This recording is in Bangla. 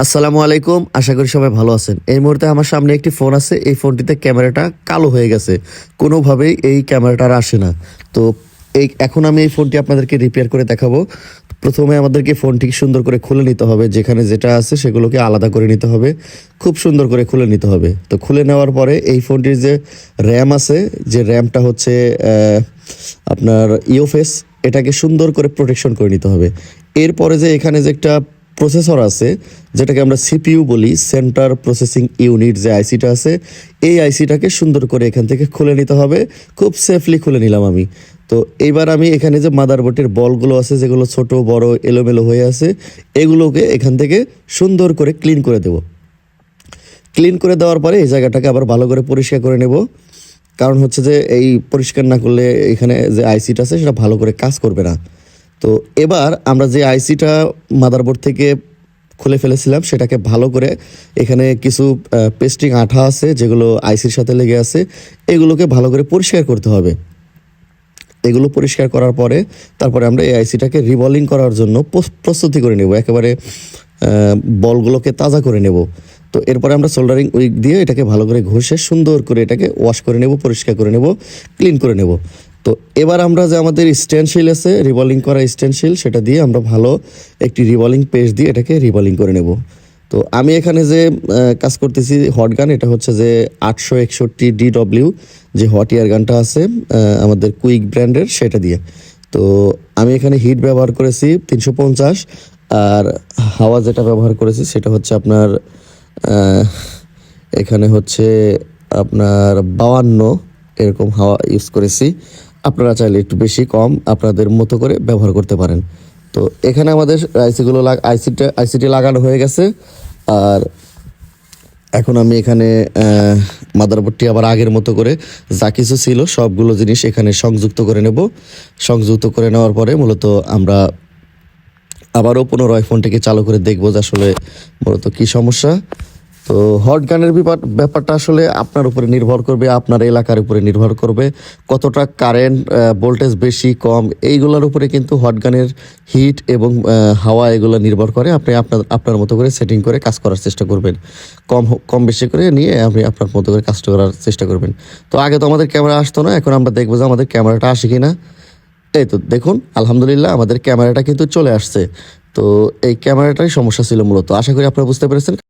আসসালামু আলাইকুম, আশা করি সবাই ভালো আছেন। এই মুহূর্তে আমার সামনে একটি ফোন আছে। এই ফোনটিতে ক্যামেরাটা কালো হয়ে গেছে, কোনোভাবেই এই ক্যামেরাটা আর আসে না। তো এখন আমি এই ফোনটি আপনাদেরকে রিপেয়ার করে দেখাবো। প্রথমে আমাদেরকে ফোনটি সুন্দর করে খুলে নিতে হবে, যেখানে যেটা আছে সেগুলোকে আলাদা করে নিতে হবে, খুব সুন্দর করে খুলে নিতে হবে। তো খুলে নেওয়ার পরে এই ফোনটির যে র্যাম আছে, যে র্যামটা হচ্ছে আপনার ইওফেস, এটাকে সুন্দর করে প্রোটেকশন করে নিতে হবে। এরপরে যে এখানে যে একটা প্রসেসর আছে, যেটাকে আমরা সিপিইউ বলি, সেন্টার প্রসেসিং ইউনিট, যে আইসিটা আছে, এই আইসিটাকে সুন্দর করে এখান থেকে খুলে নিতে হবে। খুব সেফলি খুলে নিলাম আমি। তো এইবার আমি এখানে যে মাদারবোর্ডের বলগুলো আছে, যেগুলো ছোট বড় এলোমেলো হয়ে আছে, এগুলোকে এখান থেকে সুন্দর করে ক্লিন করে দেব। ক্লিন করে দেওয়ার পরে এই জায়গাটাকে আবার ভালো করে পরিষ্কার করে নেব। কারণ হচ্ছে যে এই পরিষ্কার না করলে এখানে যে আইসিটা আছে সেটা ভালো করে কাজ করবে না। তো এবার আমরা যে আইসিটা মাদারবোর্ড থেকে খুলে ফেলেছিলাম, সেটাকে ভালো করে, এখানে কিছু পেস্টিং আঠা আছে যেগুলো আইসির সাথে লেগে আছে, এগুলোকে ভালো করে পরিষ্কার করতে হবে। এগুলো পরিষ্কার করার পরে তারপরে আমরা এই আইসিটাকে রিবলিং করার জন্য প্রস্তুতি করে নেব, একেবারে বলগুলোকে তাজা করে নেব। তো এরপরে আমরা সোল্ডারিং উইক দিয়ে এটাকে ভালো করে ঘষে সুন্দর করে এটাকে ওয়াশ করে নেব, পরিষ্কার করে নেব, ক্লিন করে নেব। তো এবার আমরা যে আমাদের স্টেনশিল আছে, রিবলিং করা স্টেনশিল, সেটা দিয়ে আমরা ভালো একটি রিবলিং পেস্ট দিয়ে এটাকে রিবলিং করে নেব। তো আমি এখানে যে কাজ করতেছি হট গান, এটা হচ্ছে যে 861 DW যে হট ইয়ার গানটা আছে আমাদের কুইক ব্র্যান্ডের, সেটা দিয়ে। তো আমি এখানে হিট ব্যবহার করেছি 350, আর হাওয়া যেটা ব্যবহার করেছি সেটা হচ্ছে আপনার এখানে হচ্ছে আপনার 52 এরকম হাওয়া ইউজ করেছি। আপনারা চাইলে একটু বেশি কম আপনাদের মতো করে ব্যবহার করতে পারেন। তো এখানে আমাদের আইসিটি লাগানো হয়ে গেছে। আর এখন আমি এখানে মাদারবোর্ডটি আবার আগের মতো করে যা কিছু ছিল সবগুলো জিনিস এখানে সংযুক্ত করে নেব। সংযুক্ত করে নেওয়ার পরে মূলত আমরা আবারও পুনরায় ফোনটিকে চালু করে দেখবো যে আসলে মূলত কী সমস্যা। তো হট গানের ব্যাপারটা আসলে আপনার উপরে নির্ভর করবে, আপনার এলাকার উপরে নির্ভর করবে, কতটা কারেন্ট ভোল্টেজ বেশি কম, এইগুলোর উপরে কিন্তু হট গানের হিট এবং হাওয়া এগুলো নির্ভর করে। আপনি আপনার মতো করে সেটিং করে কাজ করার চেষ্টা করবেন, কম বেশি করে নিয়ে আপনি আপনার মতো করে কাজ করার চেষ্টা করবেন। তো আগে তো আমাদের ক্যামেরা আসতো না, এখন আমরা দেখবো যে আমাদের ক্যামেরাটা আসে কি না। এই তো দেখুন, আলহামদুলিল্লাহ আমাদের ক্যামেরাটা কিন্তু চলে আসছে। তো এই ক্যামেরাটাই সমস্যা ছিল মূলত। আশা করি আপনারা বুঝতে পেরেছেন।